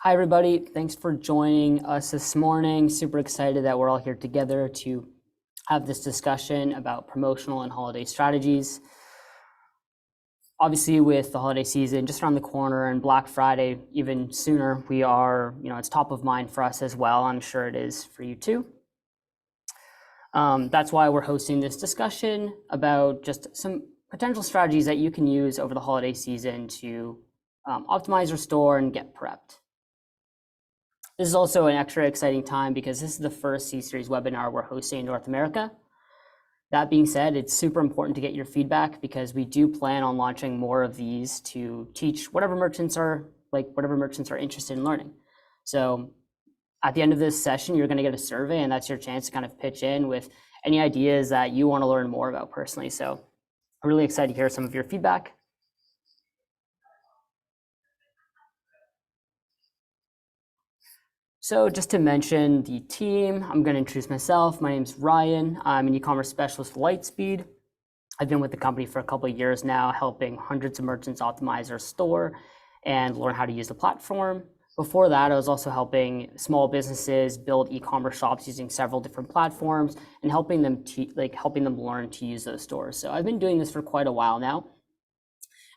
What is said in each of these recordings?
Hi, everybody. Thanks for joining us this morning. Super excited that we're all here together to have this discussion about promotional and holiday strategies. Obviously, with the holiday season just around the corner and Black Friday even sooner, it's top of mind for us as well. I'm sure it is for you too. That's why we're hosting this discussion about just some potential strategies that you can use over the holiday season to optimize your store and get prepped. This is also an extra exciting time because this is the first C-Series webinar we're hosting in North America. That being said, it's super important to get your feedback because we do plan on launching more of these to teach whatever merchants are interested in learning. So at the end of this session, you're going to get a survey, and that's your chance to kind of pitch in with any ideas that you want to learn more about personally. So I'm really excited to hear some of your feedback. So just to mention the team, I'm going to introduce myself. My name is Ryan. I'm an e-commerce specialist for Lightspeed. I've been with the company for a couple of years now, helping hundreds of merchants optimize their store and learn how to use the platform. Before that, I was also helping small businesses build e-commerce shops using several different platforms and helping them learn to use those stores. So I've been doing this for quite a while now.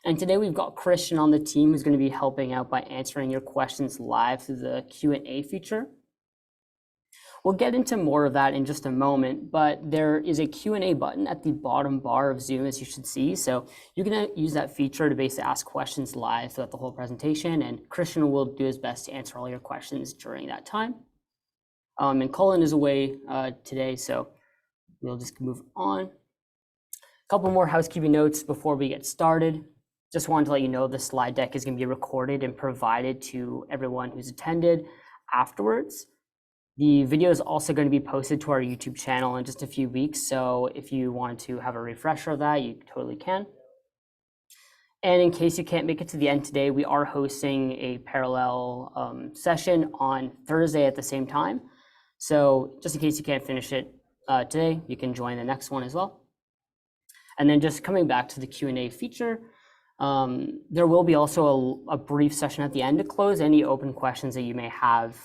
And today we've got Christian on the team who's going to be helping out by answering your questions live through the Q&A feature. We'll get into more of that in just a moment, but there is a Q&A button at the bottom bar of Zoom, as you should see. So you can use that feature to basically ask questions live throughout the whole presentation, and Christian will do his best to answer all your questions during that time. And Colin is away today, so we'll just move on. A couple more housekeeping notes before we get started. Just wanted to let you know the slide deck is going to be recorded and provided to everyone who's attended afterwards. The video is also going to be posted to our YouTube channel in just a few weeks, so if you want to have a refresher of that, you totally can. And in case you can't make it to the end today, we are hosting a parallel session on Thursday at the same time. So just in case you can't finish it today, you can join the next one as well. And then just coming back to the Q&A feature, there will be also a brief session at the end to close any open questions that you may have.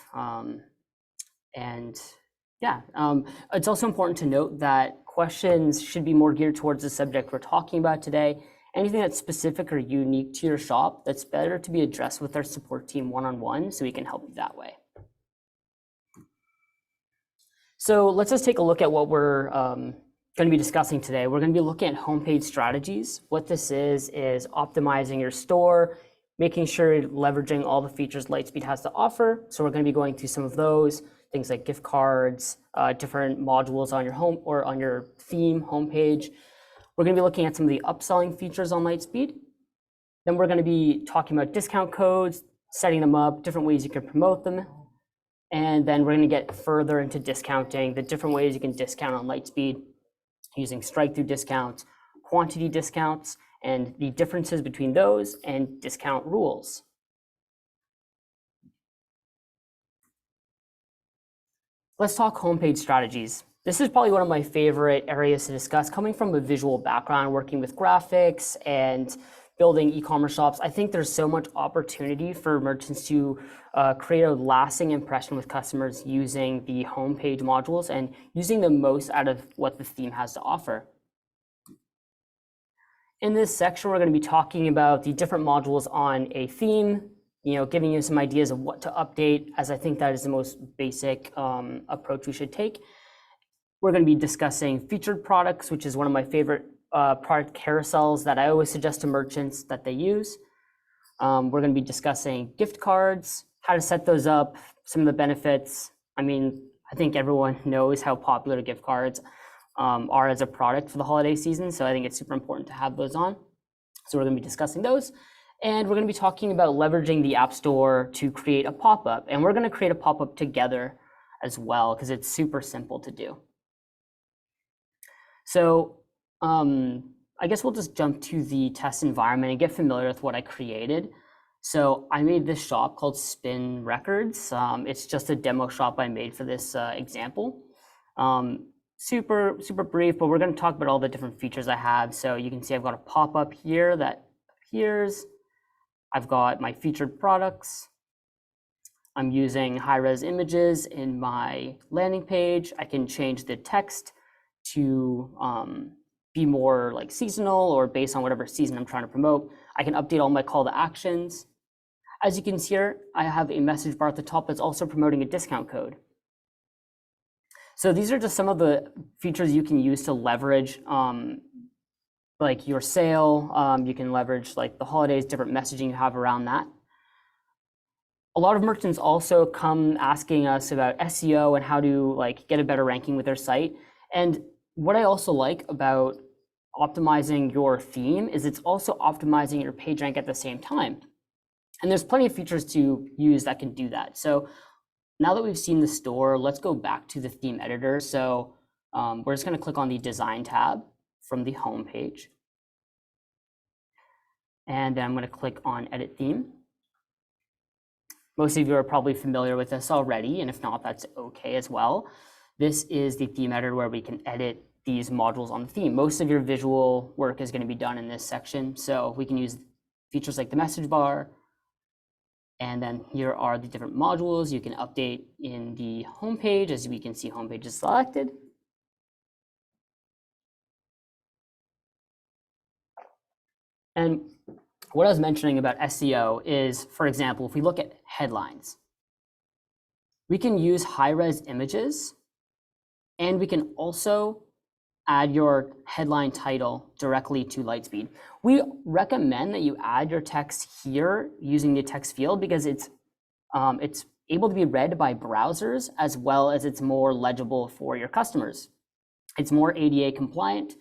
It's also important to note that questions should be more geared towards the subject we're talking about today. Anything that's specific or unique to your shop, that's better to be addressed with our support team one-on-one so we can help you that way. So let's just take a look at what we're going to be discussing today. We're going to be looking at homepage strategies. What this is optimizing your store, making sure you're leveraging all the features Lightspeed has to offer. So we're going to be going through some of those, things like gift cards, different modules on your home or on your theme homepage. We're going to be looking at some of the upselling features on Lightspeed. Then we're going to be talking about discount codes, setting them up, different ways you can promote them. And then we're going to get further into discounting, the different ways you can discount on Lightspeed, using strike-through discounts, quantity discounts, and the differences between those and discount rules. Let's talk homepage strategies. This is probably one of my favorite areas to discuss. Coming from a visual background, working with graphics and building e-commerce shops, I think there's so much opportunity for merchants to create a lasting impression with customers using the homepage modules and using the most out of what the theme has to offer. In this section, we're going to be talking about the different modules on a theme, giving you some ideas of what to update, as I think that is the most basic approach we should take. We're going to be discussing featured products, which is one of my favorite product carousels that I always suggest to merchants that they use. We're going to be discussing gift cards, how to set those up, some of the benefits. I think everyone knows how popular gift cards are as a product for the holiday season, so I think it's super important to have those on. So we're going to be discussing those. And we're going to be talking about leveraging the App Store to create a pop-up. And we're going to create a pop-up together as well because it's super simple to do. So I guess we'll just jump to the test environment and get familiar with what I created. So I made this shop called Spin Records. It's just a demo shop I made for this example. Super brief, but we're going to talk about all the different features I have. So you can see I've got a pop-up here that appears. I've got my featured products. I'm using high-res images in my landing page. I can change the text to be more like seasonal or based on whatever season I'm trying to promote. I can update all my call to actions. As you can see here, I have a message bar at the top that's also promoting a discount code. So these are just some of the features you can use to leverage like your sale. You can leverage like the holidays, different messaging you have around that. A lot of merchants also come asking us about SEO and how to like get a better ranking with their site. And what I also like about optimizing your theme is it's also optimizing your page rank at the same time. And there's plenty of features to use that can do that. So now that we've seen the store, let's go back to the theme editor. So we're just going to click on the design tab from the home page. And then I'm going to click on edit theme. Most of you are probably familiar with this already, and if not, that's okay as well. This is the theme editor where we can edit these modules on the theme. Most of your visual work is going to be done in this section. So we can use features like the message bar. And then here are the different modules you can update in the homepage. As we can see, homepage is selected. And what I was mentioning about SEO is, for example, if we look at headlines, we can use high-res images, and we can also add your headline title directly to Lightspeed. We recommend that you add your text here using the text field because it's able to be read by browsers as well as it's more legible for your customers. It's more ADA compliant,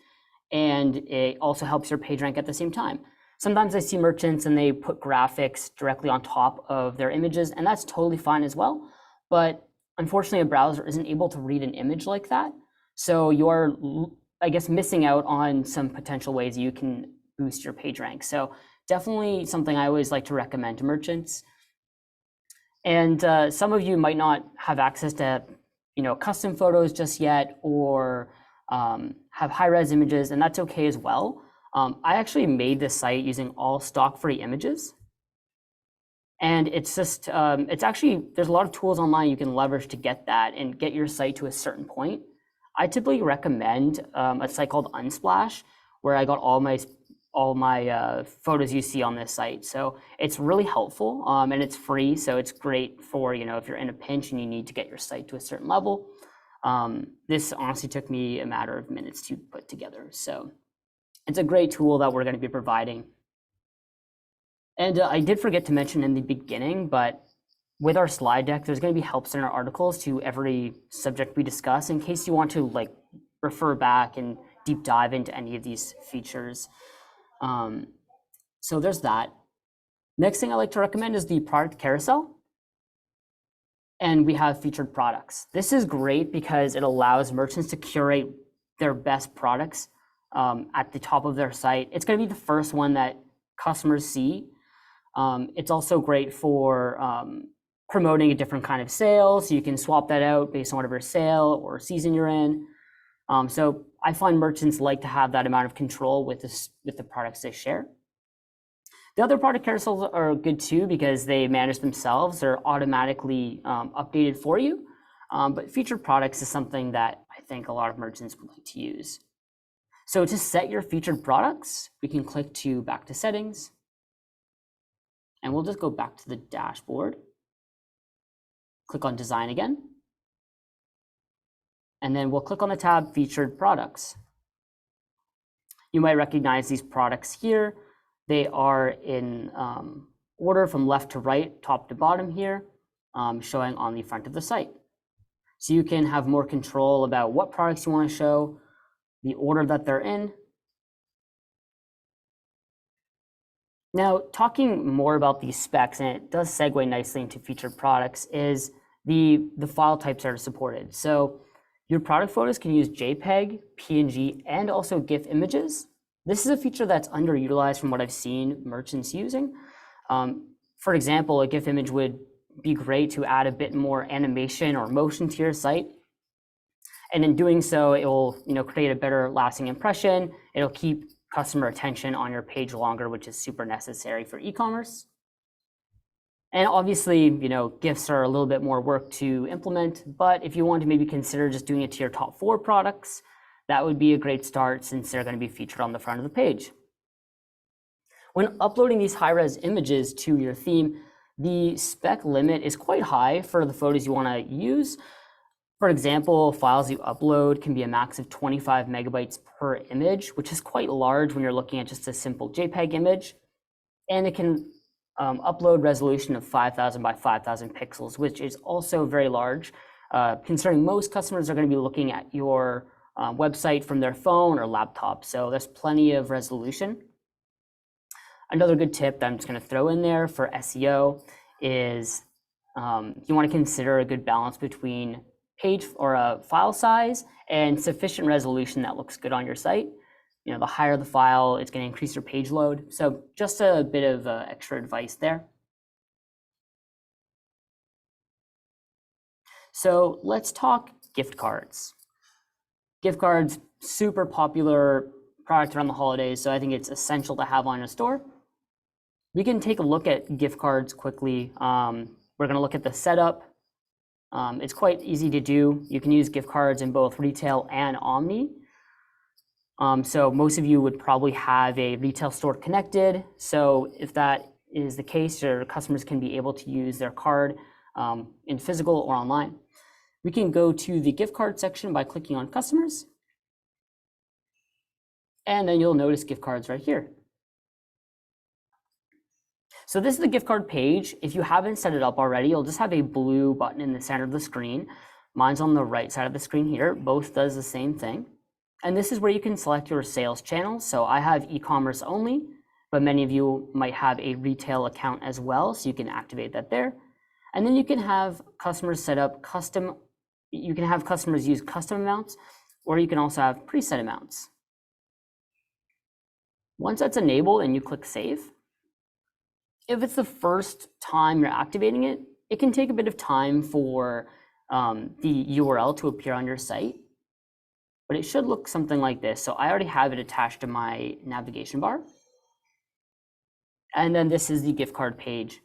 and it also helps your page rank at the same time. Sometimes I see merchants and they put graphics directly on top of their images, and that's totally fine as well. But unfortunately, a browser isn't able to read an image like that. So you're, I guess, missing out on some potential ways you can boost your page rank. So definitely something I always like to recommend to merchants. And some of you might not have access to, custom photos just yet, or have high-res images, and that's okay as well. I actually made this site using all stock free images. And it's just, it's actually, there's a lot of tools online you can leverage to get that and get your site to a certain point. I typically recommend a site called Unsplash, where I got all my photos you see on this site. So it's really helpful, and it's free. So it's great for, if you're in a pinch and you need to get your site to a certain level. This honestly took me a matter of minutes to put together. So it's a great tool that we're going to be providing. And I did forget to mention in the beginning, but with our slide deck, there's going to be help center articles to every subject we discuss in case you want to refer back and deep dive into any of these features. So there's that. Next thing I like to recommend is the product carousel. And we have featured products. This is great because it allows merchants to curate their best products at the top of their site. It's going to be the first one that customers see. It's also great for promoting a different kind of sale, so you can swap that out based on whatever sale or season you're in. So I find merchants like to have that amount of control with the products they share. The other product carousels are good too because they manage themselves. They're automatically updated for you. But featured products is something that I think a lot of merchants would like to use. So to set your featured products, we can click to back to settings. And we'll just go back to the dashboard. Click on design again. And then we'll click on the tab featured products. You might recognize these products here. They are in order from left to right, top to bottom here, showing on the front of the site. So you can have more control about what products you want to show, the order that they're in. Now, talking more about these specs, and it does segue nicely into featured products, is the file types that are supported. So your product photos can use JPEG, PNG, and also GIF images. This is a feature that's underutilized from what I've seen merchants using. For example, a GIF image would be great to add a bit more animation or motion to your site. And in doing so, it will create a better lasting impression. It'll keep customer attention on your page longer, which is super necessary for e-commerce. And obviously, gifts are a little bit more work to implement, but if you want to maybe consider just doing it to your top 4 products, that would be a great start since they're going to be featured on the front of the page. When uploading these high-res images to your theme, the spec limit is quite high for the photos you want to use. For example, files you upload can be a max of 25 megabytes per image, which is quite large when you're looking at just a simple JPEG image. And it can upload resolution of 5,000 by 5,000 pixels, which is also very large, considering most customers are going to be looking at your website from their phone or laptop. So there's plenty of resolution. Another good tip that I'm just going to throw in there for SEO is you want to consider a good balance between page or a file size and sufficient resolution that looks good on your site. The higher the file, it's going to increase your page load. So just a bit of extra advice there. So let's talk gift cards. Gift cards, super popular product around the holidays, so I think it's essential to have on a store. We can take a look at gift cards quickly. We're going to look at the setup. It's quite easy to do. You can use gift cards in both retail and omni. So most of you would probably have a retail store connected. So if that is the case, your customers can be able to use their card in physical or online. We can go to the gift card section by clicking on customers. And then you'll notice gift cards right here. So this is the gift card page. If you haven't set it up already, you'll just have a blue button in the center of the screen. Mine's on the right side of the screen here. Both does the same thing. And this is where you can select your sales channel. So I have e-commerce only, but many of you might have a retail account as well. So you can activate that there. And then you can have customers set up custom, you can have customers use custom amounts, or you can also have preset amounts. Once that's enabled and you click save, if it's the first time you're activating it, it can take a bit of time for the URL to appear on your site, but it should look something like this. So I already have it attached to my navigation bar. And then this is the gift card page.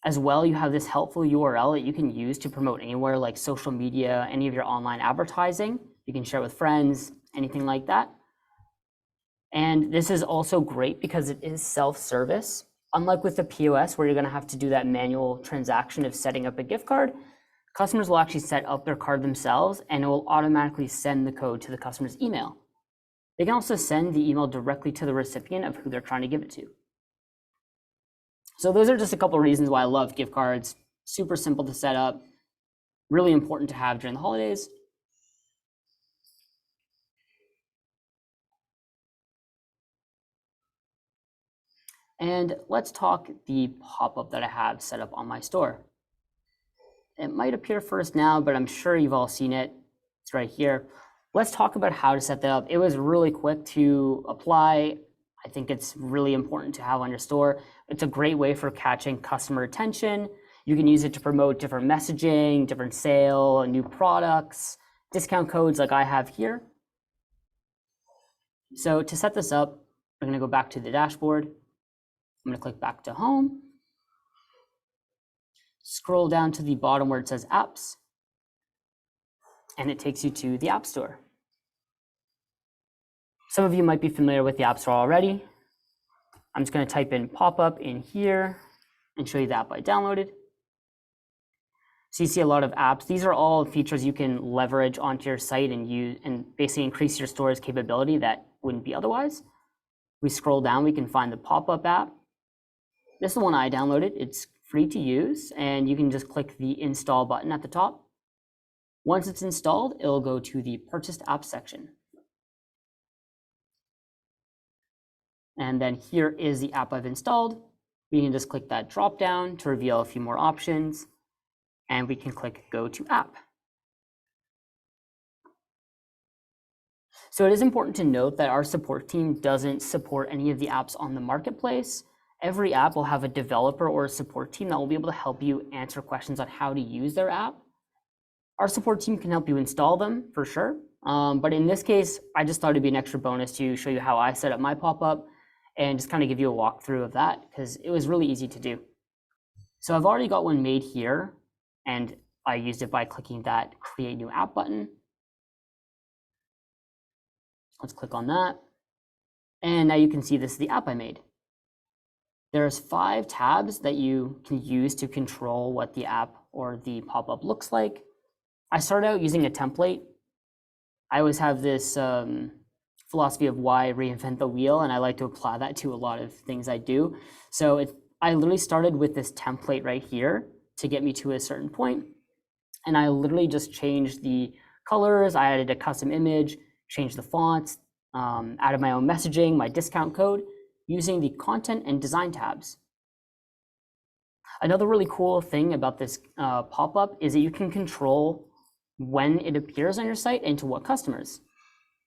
As well, you have this helpful URL that you can use to promote anywhere like social media, any of your online advertising. You can share with friends, anything like that. And this is also great because it is self-service. Unlike with the POS, where you're going to have to do that manual transaction of setting up a gift card, customers will actually set up their card themselves and it will automatically send the code to the customer's email. They can also send the email directly to the recipient of who they're trying to give it to. So those are just a couple of reasons why I love gift cards. Super simple to set up, really important to have during the holidays. And let's talk the pop-up that I have set up on my store. It might appear first now, but I'm sure you've all seen it. It's right here. Let's talk about how to set that up. It was really quick to apply. I think it's really important to have on your store. It's a great way for catching customer attention. You can use it to promote different messaging, different sale, new products, discount codes like I have here. So to set this up, I'm going to go back to the dashboard. I'm going to click back to home. Scroll down to the bottom where it says apps, and it takes you to the App Store. Some of you might be familiar with the App Store already. I'm just going to type in pop-up in here and show you the app I downloaded. So you see a lot of apps. These are all features you can leverage onto your site and use and basically increase your store's capability that wouldn't be otherwise. We scroll down, we can find the pop-up app. This is the one I downloaded. It's free to use, and you can just click the install button at the top. Once it's installed, it'll go to the purchased app section. And then here is the app I've installed. We can just click that drop down to reveal a few more options, and we can click go to app. So it is important to note that our support team doesn't support any of the apps on the marketplace. Every app will have a developer or a support team that will be able to help you answer questions on how to use their app. Our support team can help you install them for sure. But in this case, I just thought it'd be an extra bonus to show you how I set up my pop-up and just kind of give you a walkthrough of that because it was really easy to do. So I've already got one made here, and I used it by clicking that Create New App button. Let's click on that. And now you can see this is the app I made. There's 5 tabs that you can use to control what the app or the pop-up looks like. I started out using a template. I always have this philosophy of why reinvent the wheel, and I like to apply that to a lot of things I do. So I literally started with this template right here to get me to a certain point, and I literally just changed the colors. I added a custom image, changed the fonts, added my own messaging, my discount code, using the content and design tabs. Another really cool thing about this pop-up is that you can control when it appears on your site and to what customers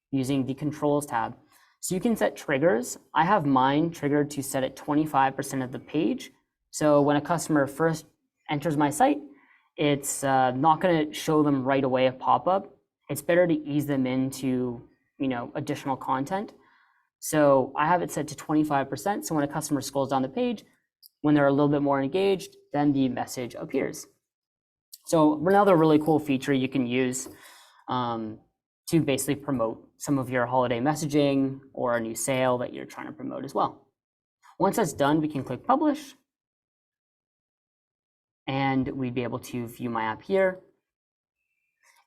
using the controls tab. So you can set triggers. I have mine triggered to set at 25% of the page. So when a customer first enters my site, it's not going to show them right away a pop-up. It's better to ease them into additional content. So I have it set to 25%. So when a customer scrolls down the page, when they're a little bit more engaged, then the message appears. So another really cool feature you can use to basically promote some of your holiday messaging or a new sale that you're trying to promote as well. Once that's done, we can click Publish, and we'd be able to view my app here.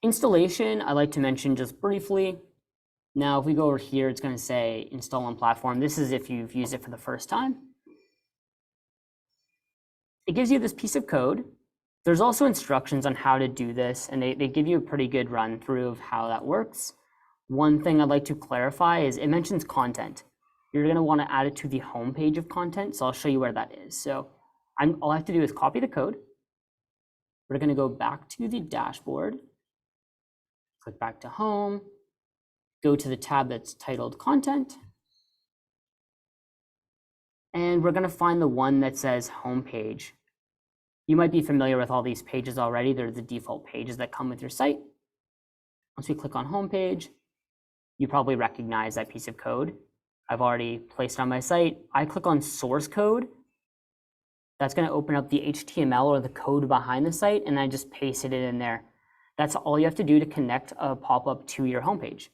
Installation, I like to mention just briefly. Now, if we go over here, it's going to say Install on Platform. This is if you've used it for the first time. It gives you this piece of code. There's also instructions on how to do this, and they give you a pretty good run through of how that works. One thing I'd like to clarify is it mentions content. You're going to want to add it to the home page of content, so I'll show you where that is. So all I have to do is copy the code. We're going to go back to the dashboard, click back to home, go to the tab that's titled Content, and we're going to find the one that says Home Page. You might be familiar with all these pages already. They're the default pages that come with your site. Once we click on Home Page, you probably recognize that piece of code. I've already placed it on my site. I click on Source Code. That's going to open up the HTML or the code behind the site, and I just pasted it in there. That's all you have to do to connect a pop-up to your homepage.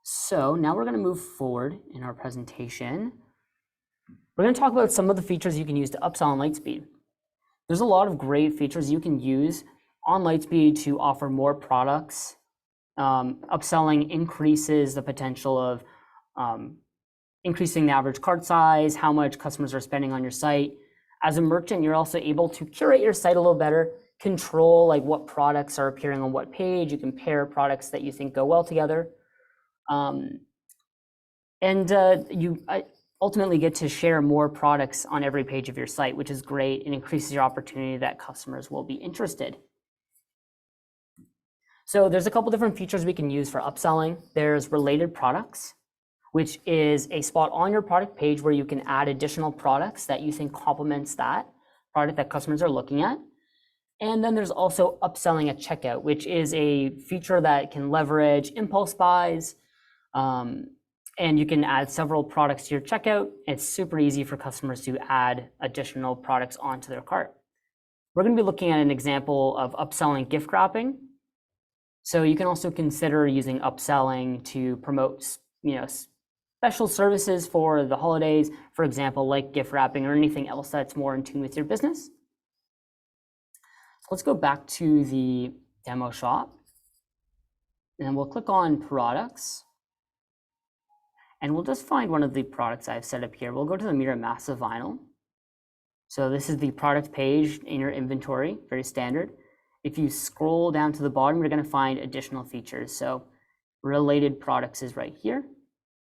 So now we're going to move forward in our presentation. We're going to talk about some of the features you can use to upsell on Lightspeed. There's a lot of great features you can use on Lightspeed to offer more products. Upselling increases the potential of increasing the average cart size, how much customers are spending on your site. As a merchant, you're also able to curate your site a little better, control like what products are appearing on what page. You can pair products that you think go well together. You ultimately get to share more products on every page of your site, which is great and increases your opportunity that customers will be interested. So there's a couple different features we can use for upselling. There's related products, which is a spot on your product page where you can add additional products that you think complements that product that customers are looking at. And then there's also upselling at checkout, which is a feature that can leverage impulse buys. And you can add several products to your checkout. It's super easy for customers to add additional products onto their cart. We're going to be looking at an example of upselling gift wrapping. So you can also consider using upselling to promote, special services for the holidays, for example, like gift wrapping or anything else that's more in tune with your business. So let's go back to the demo shop, and we'll click on products. And we'll just find one of the products I've set up here. We'll go to the Mirror Massive Vinyl. So this is the product page in your inventory, very standard. If you scroll down to the bottom, you're going to find additional features. So related products is right here.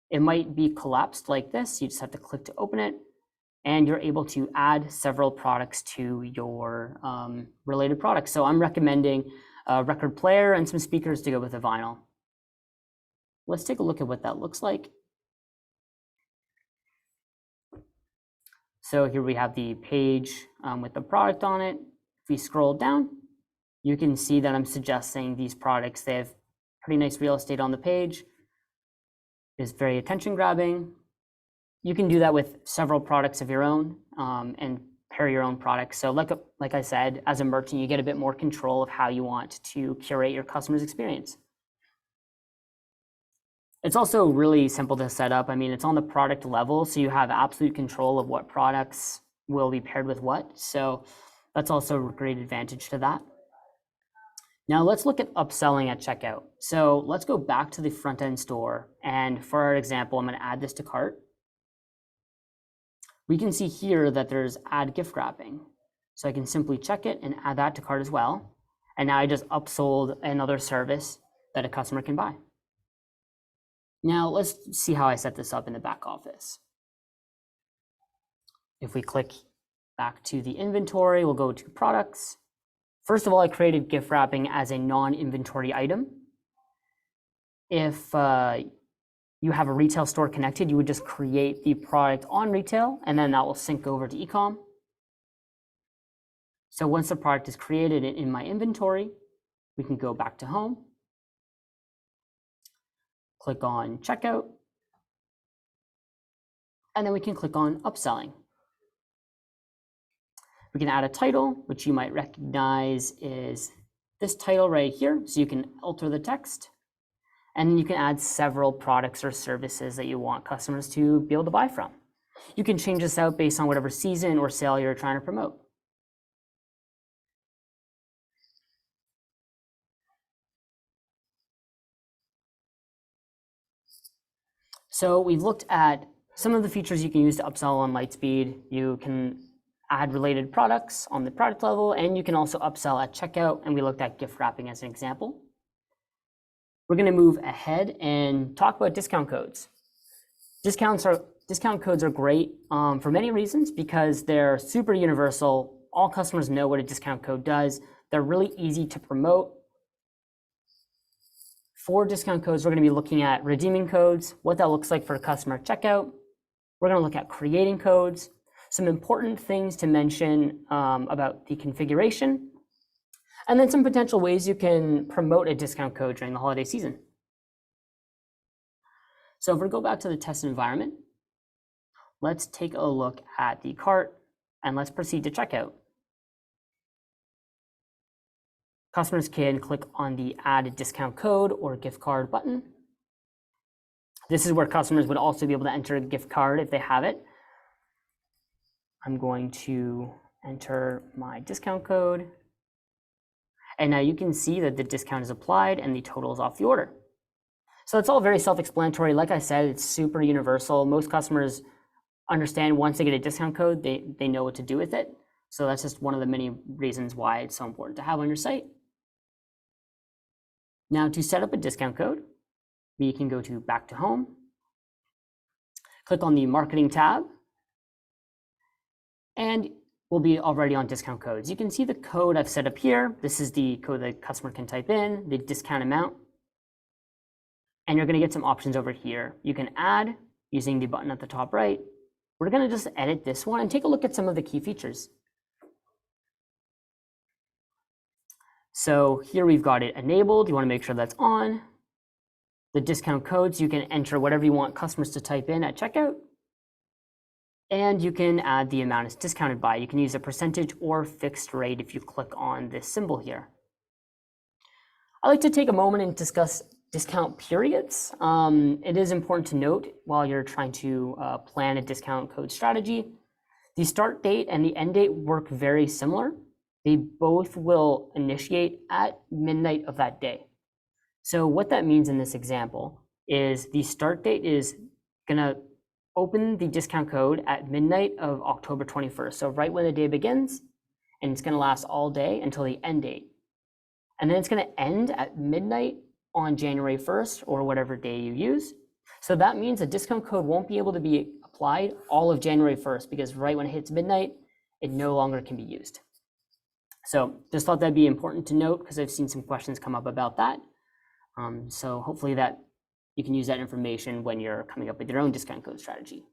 It might be collapsed like this. You just have to click to open it, and you're able to add several products to your related products. So I'm recommending a record player and some speakers to go with the vinyl. Let's take a look at what that looks like. So here we have the page with the product on it. If we scroll down, you can see that I'm suggesting these products. They have pretty nice real estate on the page. It's very attention grabbing. You can do that with several products of your own and pair your own products. So like I said, as a merchant, you get a bit more control of how you want to curate your customer's experience. It's also really simple to set up. I mean, it's on the product level, so you have absolute control of what products will be paired with what. So that's also a great advantage to that. Now let's look at upselling at checkout. So let's go back to the front end store. And for our example, I'm going to add this to cart. We can see here that there's add gift wrapping. So I can simply check it and add that to cart as well. And now I just upsold another service that a customer can buy. Now let's see how I set this up in the back office. If we click back to the inventory, we'll go to products. First of all, I created gift wrapping as a non-inventory item. If you have a retail store connected, you would just create the product on retail, and then that will sync over to e-com. So once the product is created in my inventory, we can go back to home, click on checkout, and then we can click on upselling. We can add a title, which you might recognize is this title right here. So you can alter the text, and then you can add several products or services that you want customers to be able to buy from. You can change this out based on whatever season or sale you're trying to promote. So we've looked at some of the features you can use to upsell on Lightspeed. You can add related products on the product level, and you can also upsell at checkout, and we looked at gift wrapping as an example. We're going to move ahead and talk about discount codes. Discount codes are great for many reasons because they're super universal. All customers know what a discount code does. They're really easy to promote. For discount codes, we're going to be looking at redeeming codes, what that looks like for a customer checkout. We're going to look at creating codes, some important things to mention about the configuration, and then some potential ways you can promote a discount code during the holiday season. So if we go back to the test environment, let's take a look at the cart and let's proceed to checkout. Customers can click on the add a discount code or gift card button. This is where customers would also be able to enter a gift card if they have it. I'm going to enter my discount code. And now you can see that the discount is applied and the total is off the order. So it's all very self-explanatory. Like I said, it's super universal. Most customers understand once they get a discount code, they know what to do with it. So that's just one of the many reasons why it's so important to have on your site. Now to set up a discount code, we can go to back to home, click on the marketing tab, and we'll be already on discount codes. You can see the code I've set up here. This is the code the customer can type in, the discount amount. And you're going to get some options over here. You can add using the button at the top right. We're going to just edit this one and take a look at some of the key features. So here we've got it enabled. You want to make sure that's on. The discount codes, you can enter whatever you want customers to type in at checkout. And you can add the amount it's discounted by. You can use a percentage or fixed rate if you click on this symbol here. I'd like to take a moment and discuss discount periods. It is important to note while you're trying to plan a discount code strategy, the start date and the end date work very similar. They both will initiate at midnight of that day. So what that means in this example is the start date is going to open the discount code at midnight of October 21st. So right when the day begins, and it's going to last all day until the end date. And then it's going to end at midnight on January 1st or whatever day you use. So that means a discount code won't be able to be applied all of January 1st because right when it hits midnight, it no longer can be used. So just thought that'd be important to note because I've seen some questions come up about that. So hopefully that you can use that information when you're coming up with your own discount code strategy.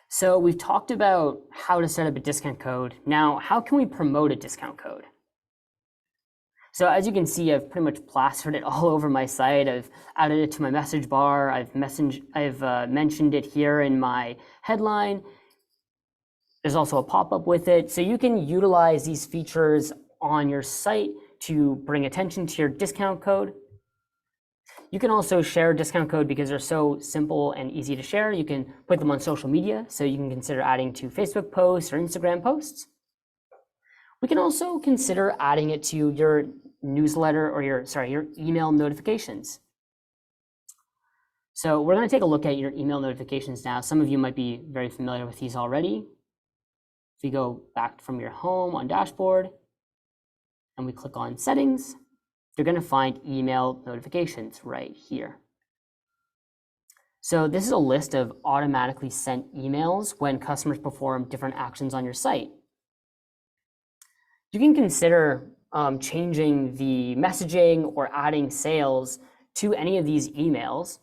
So we've talked about how to set up a discount code. Now, how can we promote a discount code? So as you can see, I've pretty much plastered it all over my site. I've added it to my message bar. I've mentioned it here in my headline. There's also a pop-up with it. So you can utilize these features on your site to bring attention to your discount code. You can also share a discount code because they're so simple and easy to share. You can put them on social media. So you can consider adding to Facebook posts or Instagram posts. We can also consider adding it to your newsletter or your email notifications. So we're going to take a look at your email notifications now. Some of you might be very familiar with these already. If you go back from your home on dashboard and we click on settings, you're going to find email notifications right here. So this is a list of automatically sent emails when customers perform different actions on your site. You can consider changing the messaging or adding sales to any of these emails.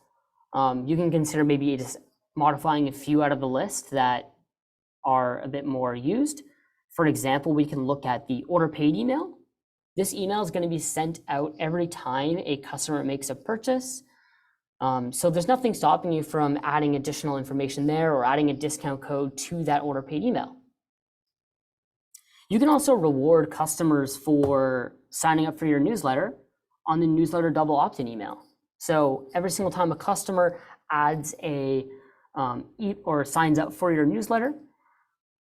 You can consider maybe just modifying a few out of the list that are a bit more used. For example, we can look at the order paid email. This email is going to be sent out every time a customer makes a purchase. So there's nothing stopping you from adding additional information there or adding a discount code to that order paid email. You can also reward customers for signing up for your newsletter on the newsletter double opt-in email. So every single time a customer adds or signs up for your newsletter,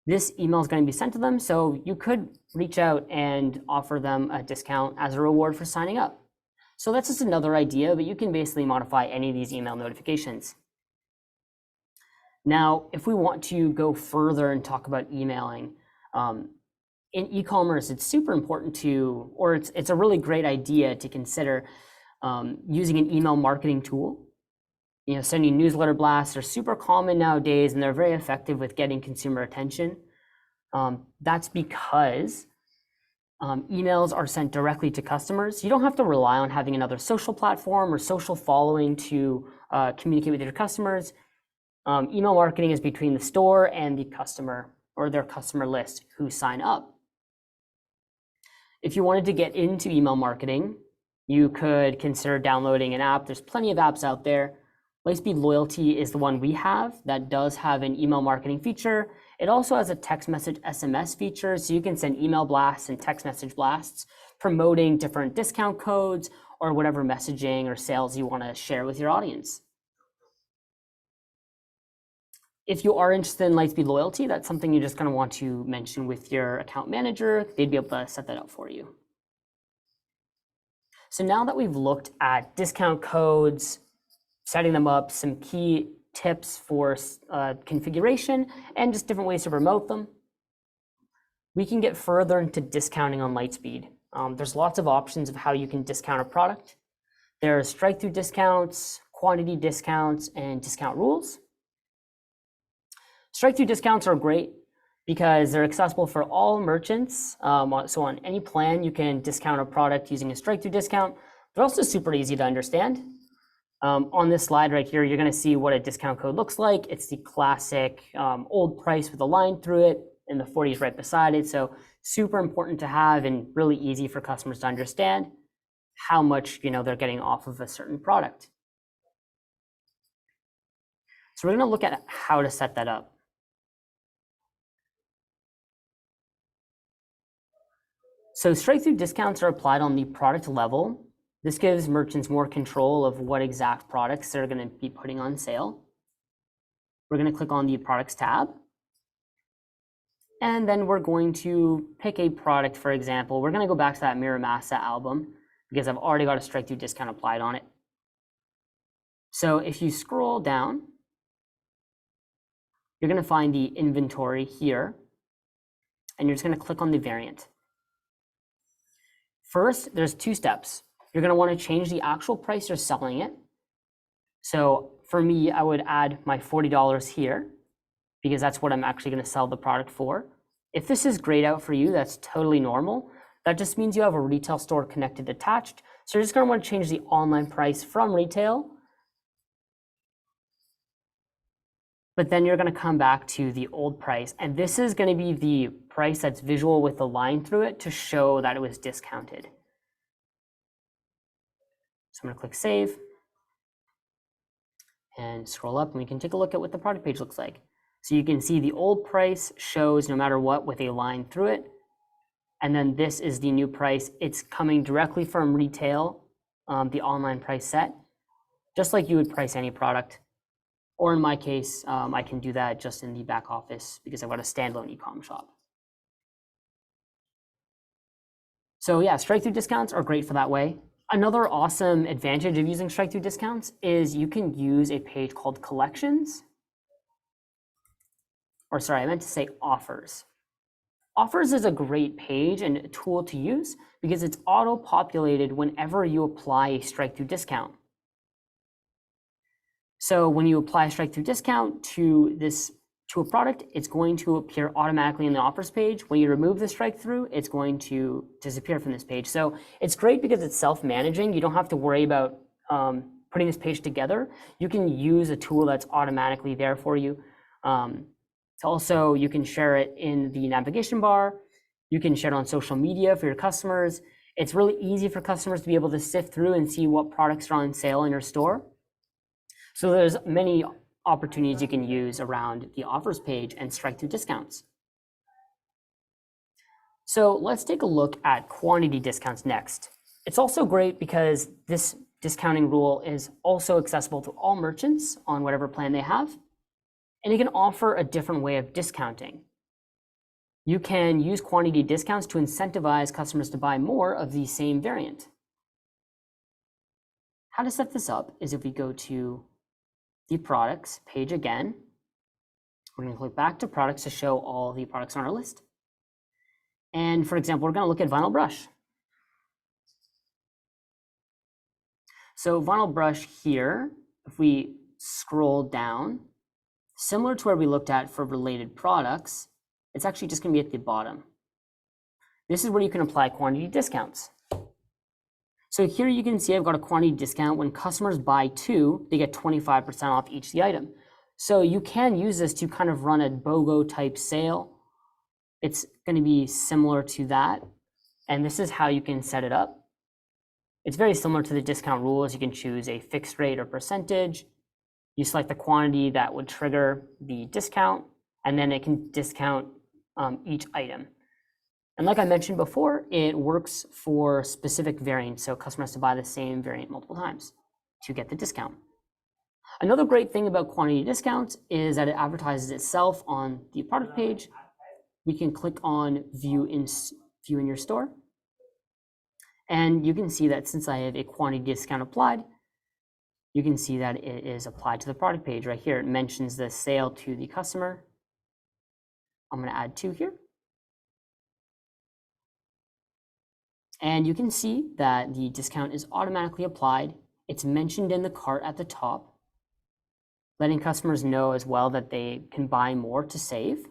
this email is going to be sent to them. So you could reach out and offer them a discount as a reward for signing up. So that's just another idea, but you can basically modify any of these email notifications. Now, if we want to go further and talk about emailing, in e-commerce, it's super important to, or it's a really great idea to consider using an email marketing tool. Sending newsletter blasts are super common nowadays, and they're very effective with getting consumer attention. That's because emails are sent directly to customers. You don't have to rely on having another social platform or social following to communicate with your customers. Email marketing is between the store and the customer or their customer list who sign up. If you wanted to get into email marketing, you could consider downloading an app. There's plenty of apps out there. Lightspeed Loyalty is the one we have that does have an email marketing feature. It also has a text message SMS feature, so you can send email blasts and text message blasts promoting different discount codes or whatever messaging or sales you want to share with your audience. If you are interested in Lightspeed Loyalty, that's something you're just going to want to mention with your account manager. They'd be able to set that up for you. So now that we've looked at discount codes, setting them up, some key tips for configuration, and just different ways to promote them, we can get further into discounting on Lightspeed. There's lots of options of how you can discount a product. There's strike-through discounts, quantity discounts, and discount rules. Strike-through discounts are great because they're accessible for all merchants. So on any plan, you can discount a product using a strike-through discount. They're also super easy to understand. On this slide right here, you're going to see what a discount code looks like. It's the classic old price with a line through it, and the 40 is right beside it. So super important to have and really easy for customers to understand how much they're getting off of a certain product. So we're going to look at how to set that up. So straight-through discounts are applied on the product level. This gives merchants more control of what exact products they're going to be putting on sale. We're going to click on the Products tab. And then we're going to pick a product, for example. We're going to go back to that Mirror Massa album because I've already got a straight-through discount applied on it. So if you scroll down, you're going to find the inventory here, and you're just going to click on the variant. First, there's two steps. You're going to want to change the actual price you're selling it. So for me, I would add my $40 here because that's what I'm actually going to sell the product for. If this is grayed out for you, that's totally normal. That just means you have a retail store connected attached. So you're just going to want to change the online price from retail. But then you're going to come back to the old price. And this is going to be the price that's visual with the line through it to show that it was discounted. So I'm going to click save and scroll up, and we can take a look at what the product page looks like. So you can see the old price shows no matter what with a line through it. And then this is the new price. It's coming directly from retail, the online price set, just like you would price any product. Or in my case, I can do that just in the back office because I've got a standalone e-com shop. So yeah, strike-through discounts are great for that way. Another awesome advantage of using strike-through discounts is you can use a page called collections. Or sorry, I meant to say offers. Offers is a great page and a tool to use because it's auto-populated whenever you apply a strike-through discount. So when you apply a strike-through discount to a product, it's going to appear automatically in the offers page. When you remove the strike-through, it's going to disappear from this page. So it's great because it's self-managing. You don't have to worry about putting this page together. You can use a tool that's automatically there for you. Also, you can share it in the navigation bar. You can share it on social media for your customers. It's really easy for customers to be able to sift through and see what products are on sale in your store. So there's many opportunities you can use around the offers page and strike-through discounts. So let's take a look at quantity discounts next. It's also great because this discounting rule is also accessible to all merchants on whatever plan they have. And it can offer a different way of discounting. You can use quantity discounts to incentivize customers to buy more of the same variant. How to set this up is if we go to the products page again, we're going to click back to products to show all the products on our list. And for example, we're going to look at vinyl brush. So vinyl brush here, if we scroll down, similar to where we looked at for related products, it's actually just going to be at the bottom. This is where you can apply quantity discounts. So here you can see I've got a quantity discount. When customers buy 2, they get 25% off each the item. So you can use this to kind of run a BOGO type sale. It's going to be similar to that. And this is how you can set it up. It's very similar to the discount rules. You can choose a fixed rate or percentage. You select the quantity that would trigger the discount, and then it can discount each item. And like I mentioned before, it works for specific variants, so customers have to buy the same variant multiple times to get the discount. Another great thing about quantity discounts is that it advertises itself on the product page. We can click on view in your store, and you can see that since I have a quantity discount applied, you can see that it is applied to the product page right here. It mentions the sale to the customer. I'm going to add 2 here. And you can see that the discount is automatically applied. It's mentioned in the cart at the top, letting customers know as well that they can buy more to save.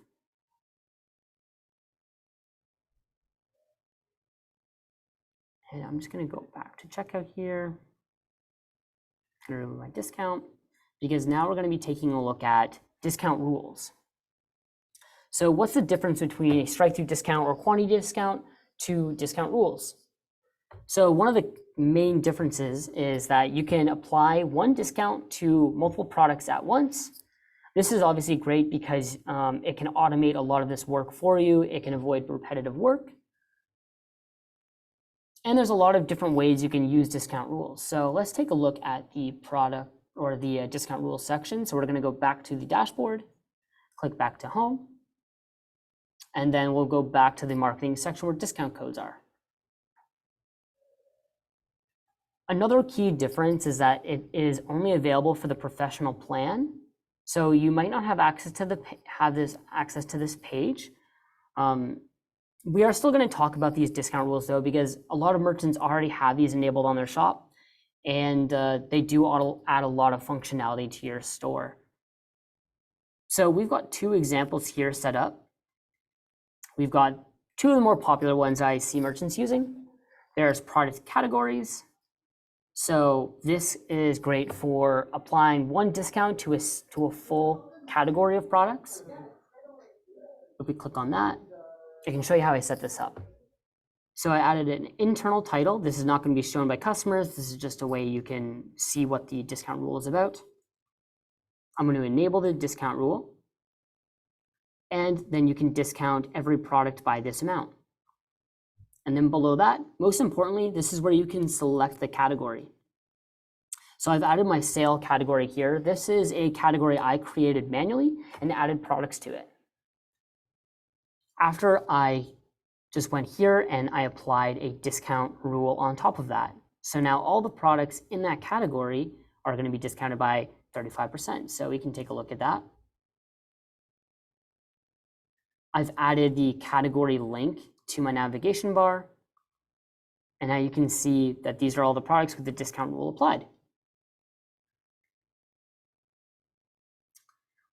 And I'm just going to go back to checkout here. I'm going to remove my discount because now we're going to be taking a look at discount rules. So what's the difference between a strike-through discount or quantity discount to discount rules? So one of the main differences is that you can apply one discount to multiple products at once. This is obviously great because it can automate a lot of this work for you. It can avoid repetitive work. And there's a lot of different ways you can use discount rules. So let's take a look at the product or the discount rules section. So we're going to go back to the dashboard, click back to home, and then we'll go back to the marketing section where discount codes are. Another key difference is that it is only available for the professional plan. So you might not have access to this page. We are still going to talk about these discount rules though, because a lot of merchants already have these enabled on their shop, and they do add a lot of functionality to your store. So we've got 2 examples here set up. We've got 2 of the more popular ones I see merchants using. There's product categories. So this is great for applying one discount to a full category of products. If we click on that, I can show you how I set this up. So I added an internal title. This is not going to be shown by customers. This is just a way you can see what the discount rule is about. I'm going to enable the discount rule. And then you can discount every product by this amount. And then below that, most importantly, this is where you can select the category. So I've added my sale category here. This is a category I created manually and added products to it. After I just went here and I applied a discount rule on top of that. So now all the products in that category are going to be discounted by 35%. So we can take a look at that. I've added the category link to my navigation bar. And now you can see that these are all the products with the discount rule applied.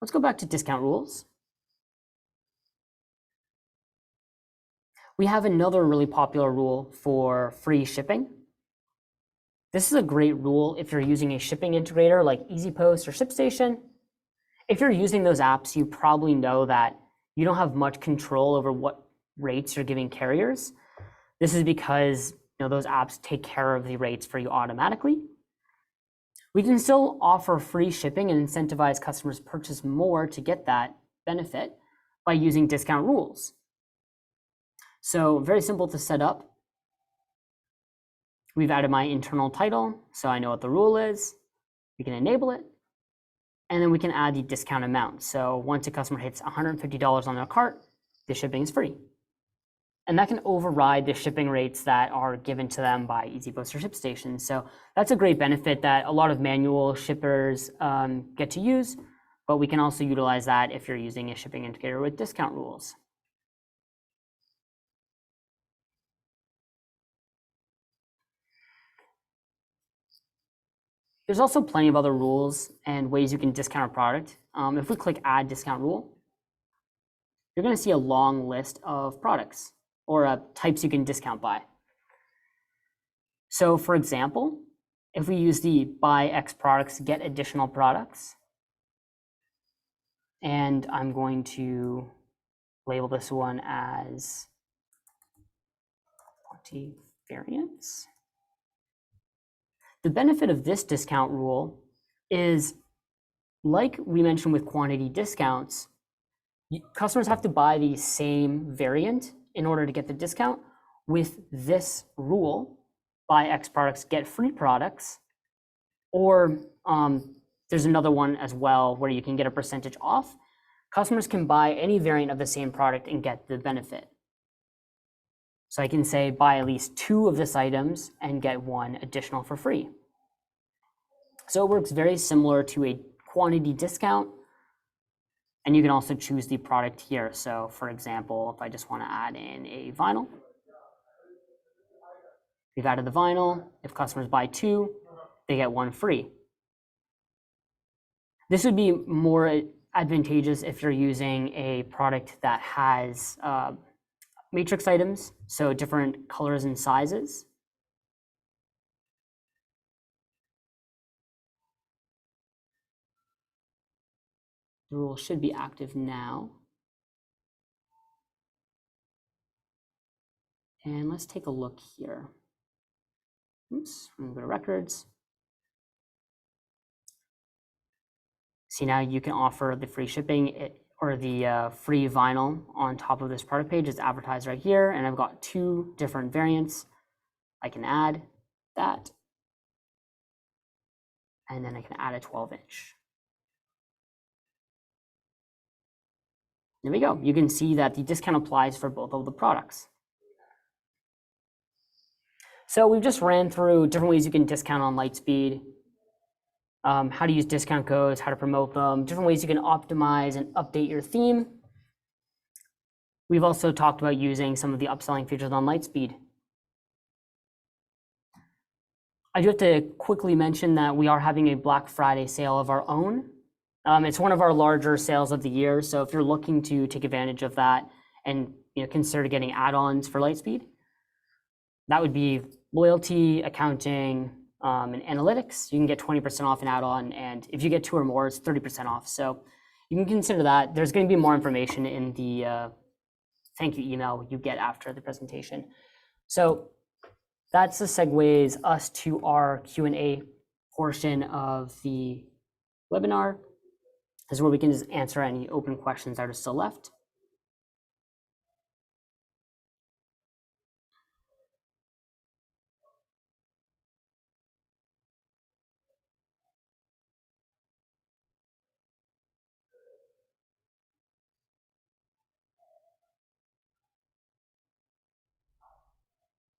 Let's go back to discount rules. We have another really popular rule for free shipping. This is a great rule if you're using a shipping integrator like EasyPost or ShipStation. If you're using those apps, you probably know that you don't have much control over what rates you're giving carriers. This is because those apps take care of the rates for you automatically. We can still offer free shipping and incentivize customers to purchase more to get that benefit by using discount rules. So very simple to set up. We've added my internal title, so I know what the rule is. We can enable it, and then we can add the discount amount. So once a customer hits $150 on their cart, the shipping is free. And that can override the shipping rates that are given to them by EasyPost or ShipStation. So that's a great benefit that a lot of manual shippers get to use, but we can also utilize that if you're using a shipping integrator with discount rules. There's also plenty of other rules and ways you can discount a product. If we click Add Discount Rule, you're going to see a long list of products or types you can discount by. So for example, if we use the Buy X products, Get additional products, and I'm going to label this one as 20 variants. The benefit of this discount rule is, like we mentioned with quantity discounts, customers have to buy the same variant in order to get the discount. With this rule, Buy X products, Get free products, or there's another one as well where you can get a percentage off. Customers can buy any variant of the same product and get the benefit. So I can say buy at least 2 of this items and get 1 additional for free. So it works very similar to a quantity discount. And you can also choose the product here. So for example, if I just want to add in a vinyl, we've added the vinyl. If customers buy 2, they get 1 free. This would be more advantageous if you're using a product that has matrix items, so different colors and sizes. The rule should be active now. And let's take a look here. Oops, I'm gonna go to records. See, now you can offer the free shipping or the free vinyl on top of this product page. It's advertised right here, and I've got 2 different variants. I can add that, and then I can add a 12-inch. There we go. You can see that the discount applies for both of the products. So we've just ran through different ways you can discount on Lightspeed, how to use discount codes, how to promote them, different ways you can optimize and update your theme. We've also talked about using some of the upselling features on Lightspeed. I do have to quickly mention that we are having a Black Friday sale of our own. It's one of our larger sales of the year, so if you're looking to take advantage of that and consider getting add-ons for Lightspeed, that would be loyalty, accounting, and analytics. You can get 20% off an add-on, and if you get 2 or more, it's 30% off. So you can consider that. There's going to be more information in the thank you email you get after the presentation. So that's the segues us to our Q&A portion of the webinar. This is where we can just answer any open questions that are still left.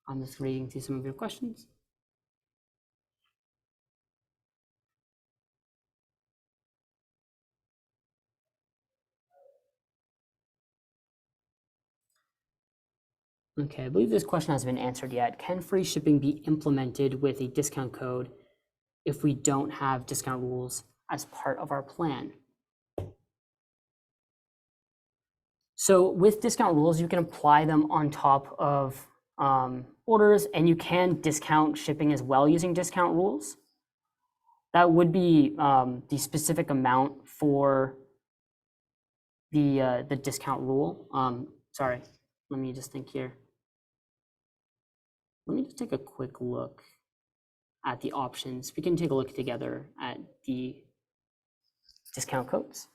I'm just reading through some of your questions. Okay, I believe this question hasn't been answered yet. Can free shipping be implemented with a discount code if we don't have discount rules as part of our plan? So with discount rules, you can apply them on top of orders, and you can discount shipping as well using discount rules. That would be the specific amount for the discount rule. Sorry, let me just think here. Let me just take a quick look at the options. We can take a look together at the discount codes.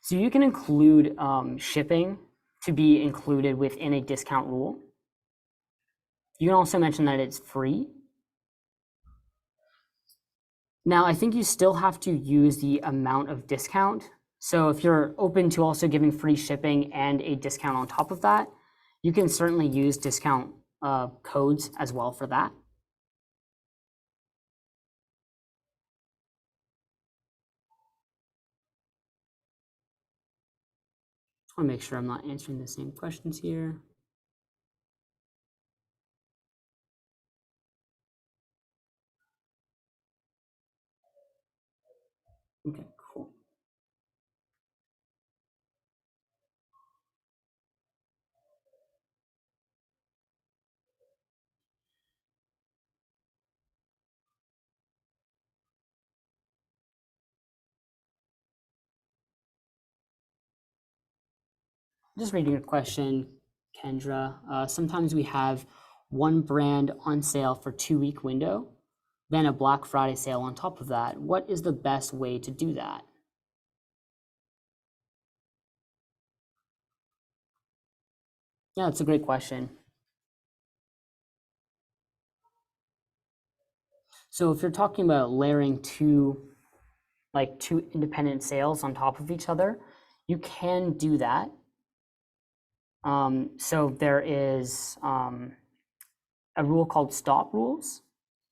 So you can include shipping to be included within a discount rule. You can also mention that it's free. Now, I think you still have to use the amount of discount. So if you're open to also giving free shipping and a discount on top of that, you can certainly use discount codes as well for that. I want to make sure I'm not answering the same questions here. Okay, cool. Just reading a question, Kendra. Sometimes we have one brand on sale for 2-week window, then a Black Friday sale on top of that. What is the best way to do that? Yeah, that's a great question. So if you're talking about layering two independent sales on top of each other, you can do that. So there is a rule called stop rules.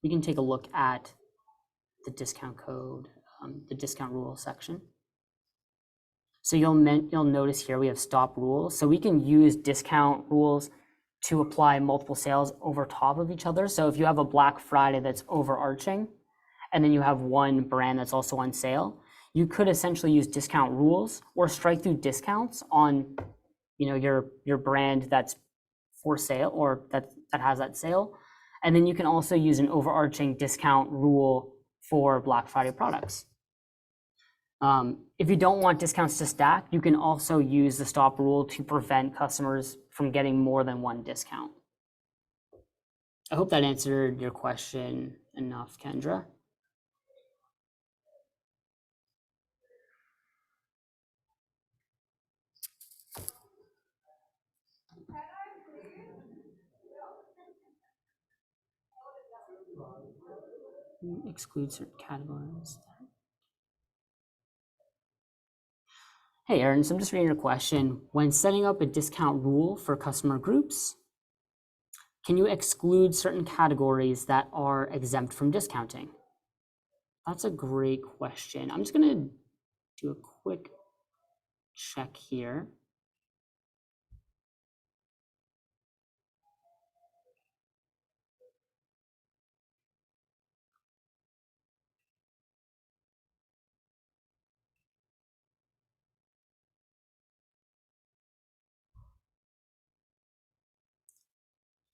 You can take a look at the discount code, the discount rule section. So you'll notice here we have stop rules. So we can use discount rules to apply multiple sales over top of each other. So if you have a Black Friday that's overarching, and then you have one brand that's also on sale, you could essentially use discount rules or strike through discounts on, your brand that's for sale or that has that sale. And then you can also use an overarching discount rule for Black Friday products. If you don't want discounts to stack, you can also use the stop rule to prevent customers from getting more than one discount. I hope that answered your question enough, Kendra. Exclude certain categories. Hey, Aaron, so I'm just reading your question. When setting up a discount rule for customer groups, can you exclude certain categories that are exempt from discounting? That's a great question. I'm just going to do a quick check here.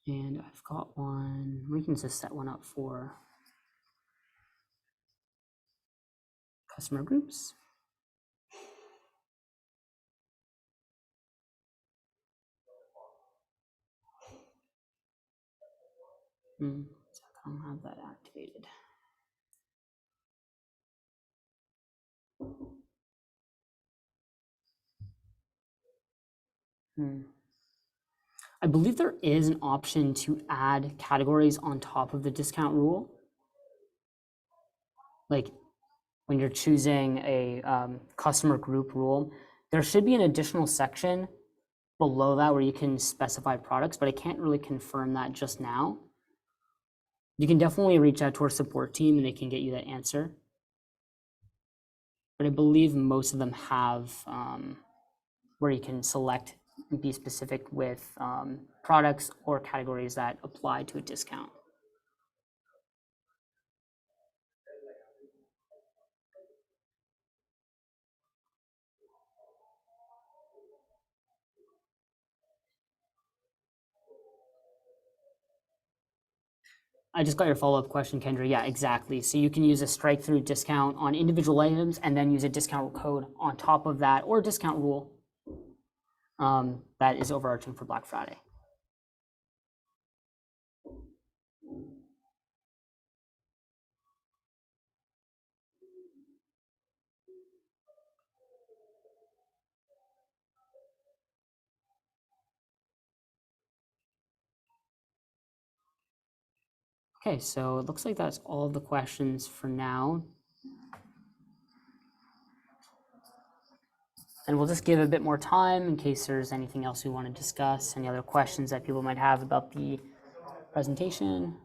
And I've got one. We can just set one up for customer groups. So I don't have that activated. I believe there is an option to add categories on top of the discount rule. Like when you're choosing a customer group rule, there should be an additional section below that where you can specify products, but I can't really confirm that just now. You can definitely reach out to our support team and they can get you that answer. But I believe most of them have where you can select and be specific with products or categories that apply to a discount. I just got your follow-up question, Kendra. Yeah, exactly. So you can use a strike-through discount on individual items and then use a discount code on top of that or a discount rule that is overarching for Black Friday. Okay, so it looks like that's all of the questions for now. And we'll just give a bit more time in case there's anything else we want to discuss, any other questions that people might have about the presentation.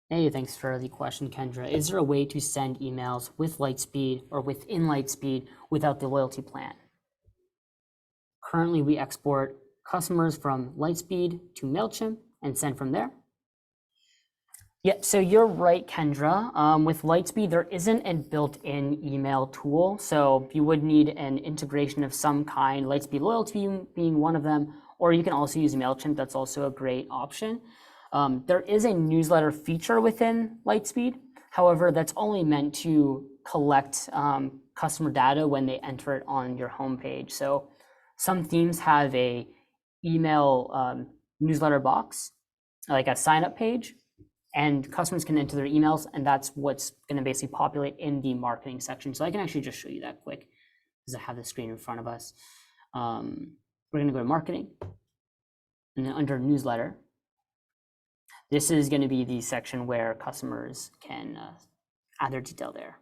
Hey, thanks for the question, Kendra. Is there a way to send emails with Lightspeed or within Lightspeed without the loyalty plan? Currently, we export customers from Lightspeed to MailChimp and send from there. Yeah, so you're right, Kendra. With Lightspeed, there isn't a built-in email tool, so you would need an integration of some kind, Lightspeed Loyalty being one of them, or you can also use MailChimp. That's also a great option. There is a newsletter feature within Lightspeed. However, that's only meant to collect customer data when they enter it on your homepage. So some themes have a email newsletter box, like a sign-up page, and customers can enter their emails, and that's what's going to basically populate in the marketing section. So I can actually just show you that quick because I have the screen in front of us. We're going to go to marketing, and then under newsletter, this is going to be the section where customers can add their detail there.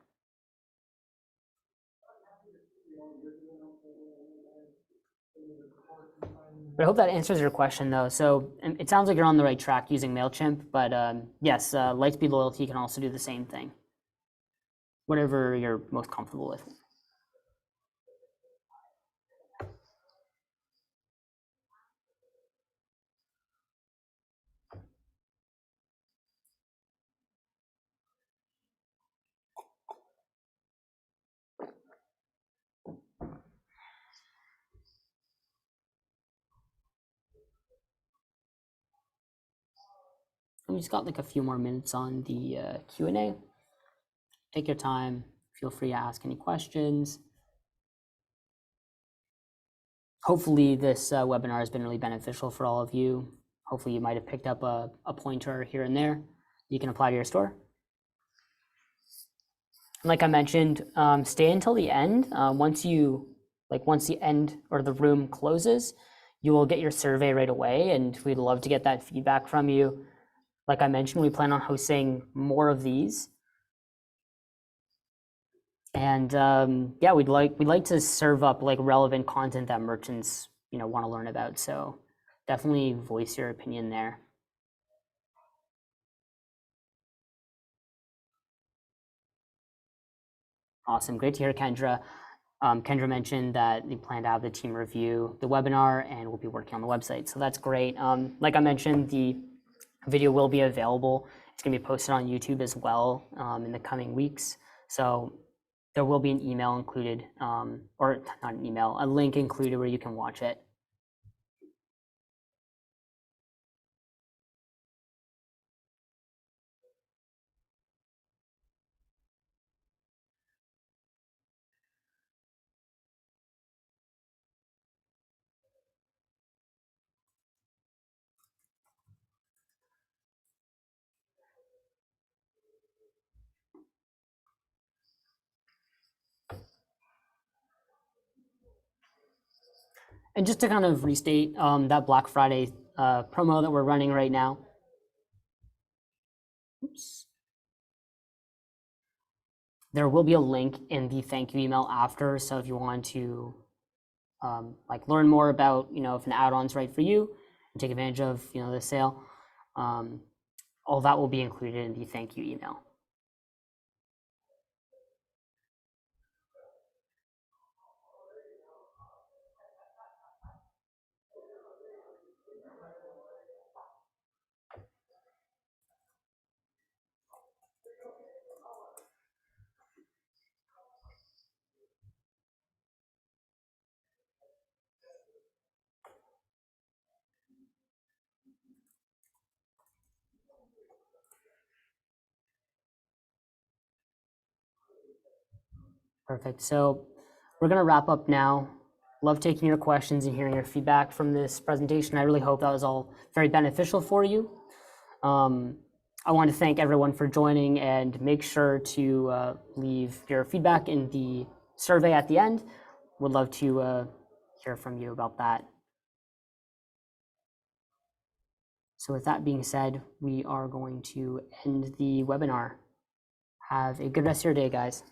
But I hope that answers your question, though. So it sounds like you're on the right track using MailChimp, but yes, Lightspeed Loyalty can also do the same thing, whatever you're most comfortable with. And we just got like a few more minutes on the Q&A. Take your time. Feel free to ask any questions. Hopefully this webinar has been really beneficial for all of you. Hopefully you might have picked up a pointer here and there you can apply to your store. Like I mentioned, stay until the end. Once the end or the room closes, you will get your survey right away, and we'd love to get that feedback from you. Like I mentioned, we plan on hosting more of these. And yeah, we'd like to serve up like relevant content that merchants want to learn about. So definitely voice your opinion there. Awesome, great to hear, Kendra. Kendra mentioned that we plan to have the team review the webinar, and we'll be working on the website. So that's great. Like I mentioned, the Video will be available. It's going to be posted on YouTube as well in the coming weeks. So there will be an email included, or not an email, a link included where you can watch it. And just to kind of restate that Black Friday promo that we're running right now. Oops. There will be a link in the thank you email after. So if you want to like learn more about, if an add-on's right for you and take advantage of, the sale, all that will be included in the thank you email. Perfect. So we're going to wrap up now. Love taking your questions and hearing your feedback from this presentation. I really hope that was all very beneficial for you. I want to thank everyone for joining, and make sure to leave your feedback in the survey at the end. Would love to hear from you about that. So with that being said, we are going to end the webinar. Have a good rest of your day, guys.